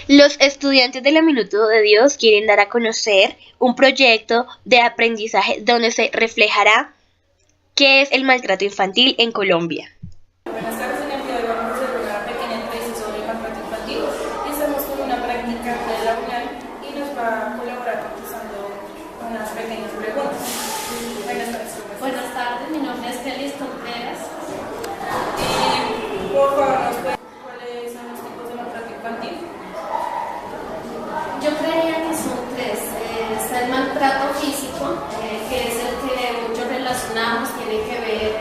Los estudiantes de la Minuto de Dios quieren dar a conocer un proyecto de aprendizaje donde se reflejará qué es el maltrato infantil en Colombia. Buenas tardes, en el día de hoy vamos a hacer una pequeña entrevista sobre el maltrato infantil y estamos con una práctica de la UNAM y nos va a colaborar contestando unas pequeñas preguntas. Buenas tardes. Buenas tardes, mi nombre es Kelly Contreras. Por favor, ¿nos puede decir cuáles son los tipos de maltrato infantil? Yo creía que son tres. Está el maltrato físico, que es el que muchos relacionamos, tiene que ver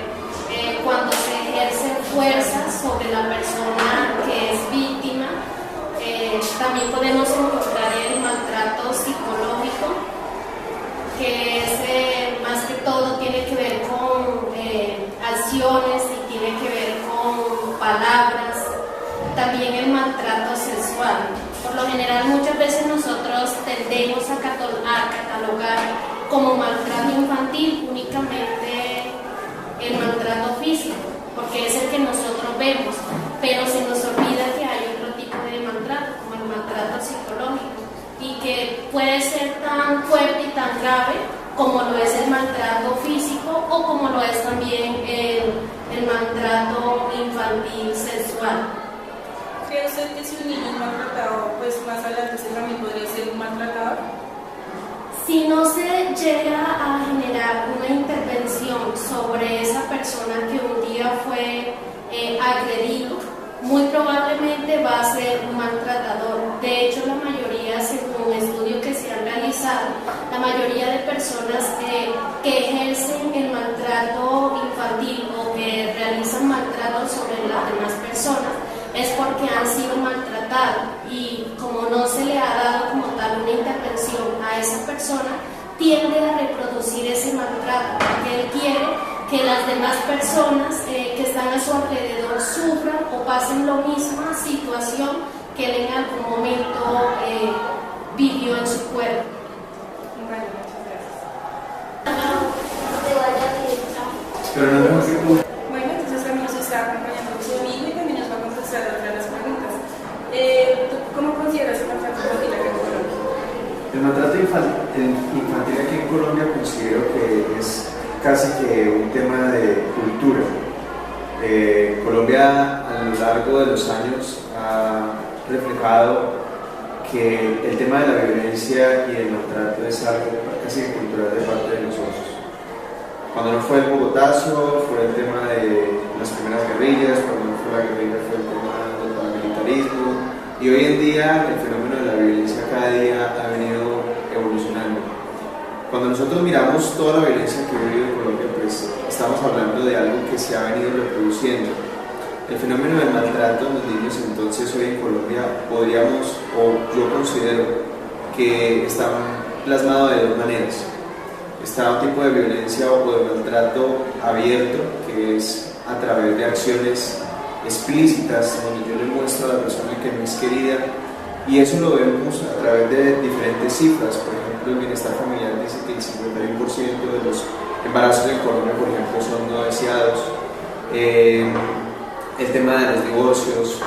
cuando se ejerce fuerza sobre la persona que es víctima. También podemos encontrar el maltrato psicológico, que es más que todo tiene que ver con acciones y tiene que ver con palabras. También el maltrato sexual. Por lo general muchas veces nosotros tendemos a catalogar como maltrato infantil únicamente el maltrato físico, porque es el que nosotros vemos, pero se nos olvida que hay otro tipo de maltrato, como el maltrato psicológico, y que puede ser tan fuerte y tan grave como lo es el maltrato físico o como lo es también el maltrato infantil sexual. ¿Cree usted que si un niño es maltratado, pues más adelante se también podría ser un maltratador? Si no se llega a generar una intervención sobre esa persona que un día fue agredido, muy probablemente va a ser un maltratador. De hecho, la mayoría, según estudios que se han realizado, la mayoría de personas que ejercen el maltrato infantil o que realizan maltrato sobre las demás personas es porque han sido maltratados, y como no se le ha dado como tal una intervención a esa persona, tiende a reproducir ese maltrato, porque él quiere que las demás personas que están a su alrededor sufran o pasen la misma situación que él en algún momento vivió en su cuerpo. Bueno, muchas gracias. Pero no tenemos que... Bueno, entonces también nos está acompañando su amigo y también nos va a contestar otra de las preguntas. ¿Tú cómo consideras el maltrato infantil aquí en Colombia? El maltrato infantil aquí en Colombia considero que es casi que un tema de cultura. Colombia a lo largo de los años ha reflejado que el tema de la violencia y el maltrato es algo casi que cultural de parte de nosotros. Cuando no fue el Bogotazo, fue el tema de las primeras guerrillas; cuando no fue la guerrilla, fue el tema del paramilitarismo, y hoy en día el fenómeno de la violencia cada día ha venido evolucionando. Cuando nosotros miramos toda la violencia que vive en Colombia, pues estamos hablando de algo que se ha venido reproduciendo. El fenómeno del maltrato de los niños, entonces, hoy en Colombia podríamos, o yo considero que está plasmado de dos maneras. Está un tipo de violencia o de maltrato abierto, que es a través de acciones explícitas, donde yo le muestro a la persona que no es querida, y eso lo vemos a través de diferentes cifras. Por ejemplo, el bienestar familiar dice que el 51% de los embarazos en Colombia, por ejemplo, son no deseados. El tema de los divorcios,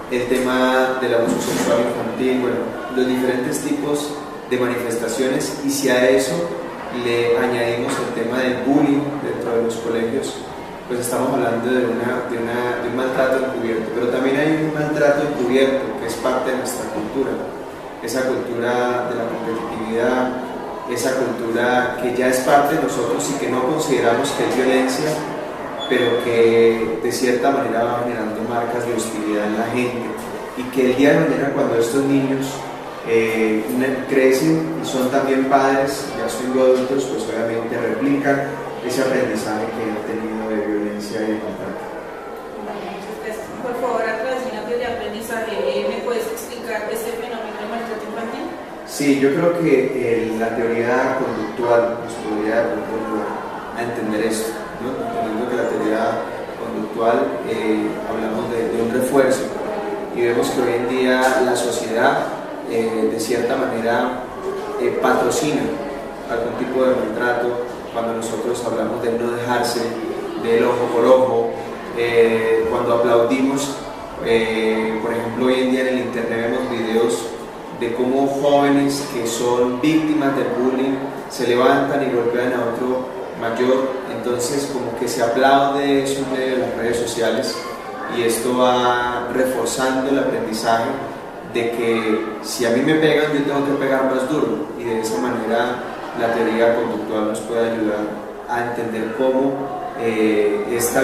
el tema del abuso sexual infantil, bueno, los diferentes tipos de manifestaciones, y si a eso le añadimos el tema del bullying dentro de los colegios, pues estamos hablando de un maltrato encubierto. Pero también hay un maltrato encubierto que es parte de nuestra cultura, esa cultura de la competitividad, esa cultura que ya es parte de nosotros y que no consideramos que es violencia, pero que de cierta manera va generando marcas de hostilidad en la gente, y que el día de mañana, cuando estos niños crecen y son también padres, ya siendo adultos, pues obviamente replican ese aprendizaje que han tenido de violencia y de maltrato. Por favor, a través de una teoría de aprendizaje, ¿me puedes explicar ese fenómeno del maltrato infantil? Sí, yo creo que la teoría conductual nos podría ayudar a entender esto, ¿no? Entendiendo que la teoría conductual hablamos de un refuerzo, y vemos que hoy en día la sociedad de cierta manera patrocina algún tipo de maltrato. Cuando nosotros hablamos de no dejarse, del ojo por ojo, cuando aplaudimos Por ejemplo, hoy en día en el internet vemos videos de cómo jóvenes que son víctimas del bullying se levantan y golpean a otro mayor, entonces como que se aplaude eso en medio de las redes sociales, y esto va reforzando el aprendizaje de que si a mí me pegan, yo tengo que pegar más duro, y de esa manera la teoría conductual nos puede ayudar a entender cómo esta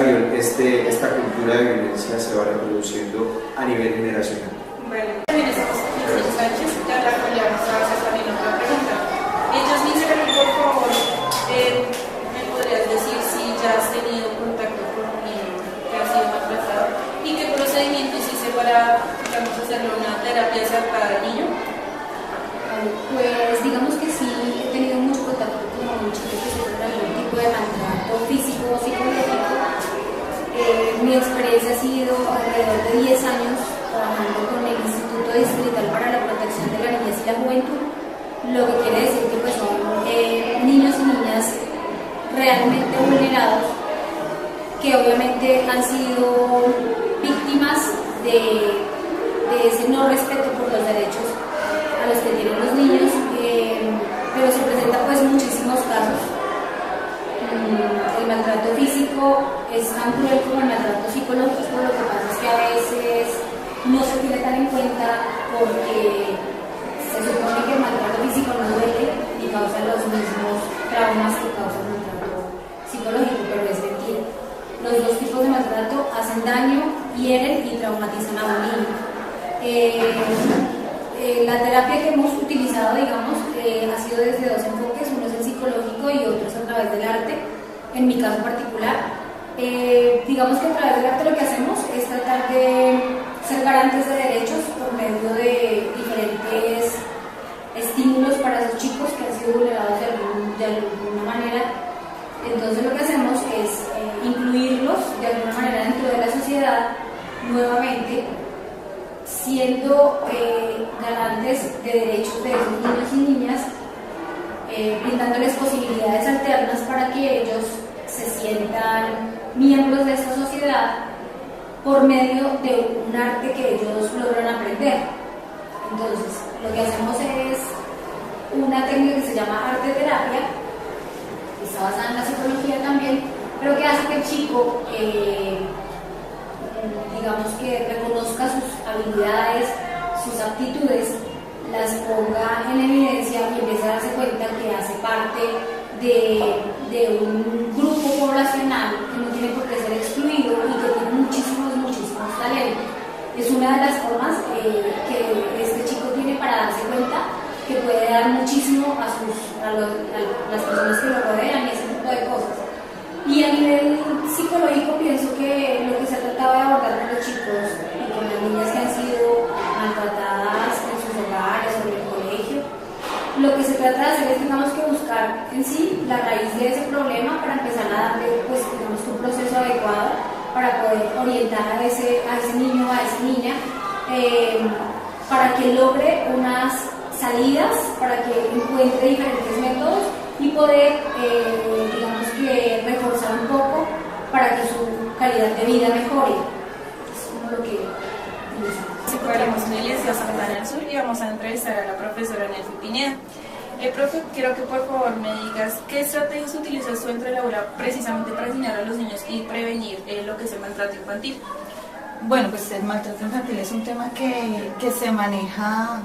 cultura de violencia se va reproduciendo a nivel generacional. Bueno, también estamos aquí con Sánchez, ya la cual le vamos a hacer también otra pregunta. Entonces, por favor, ¿me podrías decir si ya has tenido contacto con un niño que ha sido maltratado y qué procedimientos hice para, digamos, hacerle una terapia acertada al niño? Pues digamos que sí, he tenido mucho contacto con chicos que sufren algún tipo de maltrato físico o psicológico. Mi experiencia ha sido alrededor de 10 años trabajando con el Instituto Distrital para la Protección de la Niñez y la Juventud, lo que quiere decir que pues, son niños y niñas realmente vulnerados, que obviamente han sido víctimas de ese no respeto por los derechos a los que tienen los niños, pero se presentan pues muchísimos casos. El maltrato físico es tan cruel como el maltrato psicológico, lo que pasa es que a veces no se tiene tan en cuenta porque se supone que el maltrato físico no duele y causa los mismos traumas que causa el maltrato psicológico, pero es mentira. Los dos tipos de maltrato hacen daño, hieren y traumatizan a un niño. La terapia que hemos utilizado, digamos, ha sido desde dos enfoques, uno es el psicológico y otro es a través del arte, en mi caso particular. Digamos que a través del arte lo que hacemos es tratar de ser garantes de derechos por medio de diferentes estímulos para esos chicos que han sido vulnerados de alguna manera. Entonces lo que hacemos es incluirlos de alguna manera dentro de la sociedad nuevamente, siendo garantes de derechos de esos niños y niñas, brindándoles posibilidades alternas para que ellos se sientan miembros de esta sociedad por medio de un arte que ellos logran aprender. Entonces, lo que hacemos es una técnica que se llama arte terapia, que está basada en la psicología también, pero que hace que el chico digamos que reconozca sus habilidades, sus aptitudes, las ponga en evidencia y empiece a darse cuenta que hace parte de un grupo poblacional que no tiene por qué ser excluido y que tiene muchísimos talentos. Es una de las formas que este chico tiene para darse cuenta que puede dar muchísimo a las personas que lo rodean y ese tipo de cosas. Y a nivel psicológico pienso que lo que se ha tratado de abordar con los chicos y con las niñas que han sido maltratadas en sus hogares o en el colegio, lo que se trata de hacer es, digamos, que buscar en sí la raíz de ese problema para empezar a darle, pues, digamos, un proceso adecuado para poder orientar a ese niño o a esa niña para que logre unas salidas, para que encuentre diferentes métodos y poder, digamos que, reforzar un poco para que su calidad de vida mejore. Es como lo que utilizamos. Si fuéramos en la iglesia Santa Ana del Sur y vamos a entrevistar a la profesora Nelfi Pineda. Profe, quiero que por favor me digas qué estrategias utilizas tú entre el aula precisamente para enseñar a los niños y prevenir lo que es el maltrato infantil. Bueno, pues el maltrato infantil es un tema que se maneja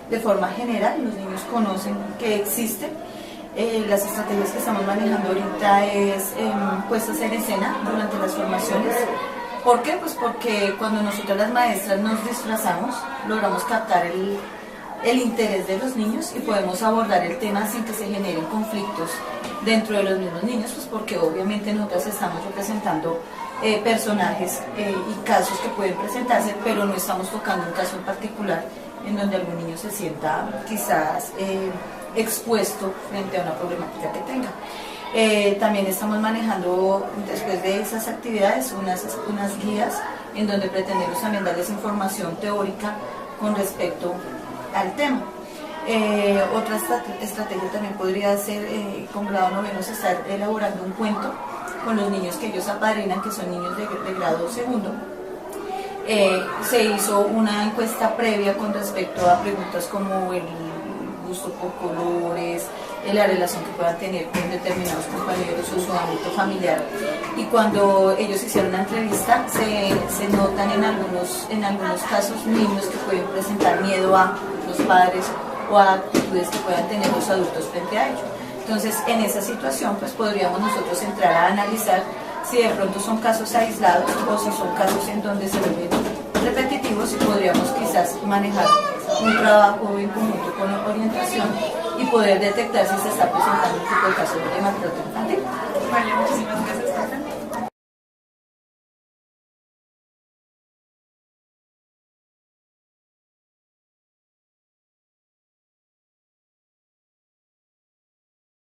de forma general, los niños conocen que existe. Las estrategias que estamos manejando ahorita es puestas en escena durante las formaciones. ¿Por qué? Pues porque cuando nosotros las maestras nos disfrazamos, logramos captar el interés de los niños y podemos abordar el tema sin que se generen conflictos dentro de los mismos niños, pues porque obviamente nosotros estamos representando personajes y casos que pueden presentarse, pero no estamos tocando un caso en particular en donde algún niño se sienta quizás expuesto frente a una problemática que tenga. También estamos manejando, después de esas actividades, unas guías en donde pretendemos también darles información teórica con respecto al tema. Otra estrategia también podría ser, con grado noveno se está elaborando un cuento con los niños que ellos apadrinan, que son niños de grado segundo, Se hizo una encuesta previa con respecto a preguntas como el gusto por colores, la relación que puedan tener con determinados compañeros o su ámbito familiar. Y cuando ellos hicieron la entrevista, se notan en algunos casos niños que pueden presentar miedo a los padres o a actitudes que puedan tener los adultos frente a ellos. Entonces, en esa situación, pues podríamos nosotros entrar a analizar si de pronto son casos aislados o si son casos en donde se vuelven repetitivos, y podríamos quizás manejar un trabajo en conjunto con orientación y poder detectar si se está presentando un tipo de casos de maltrato infantil.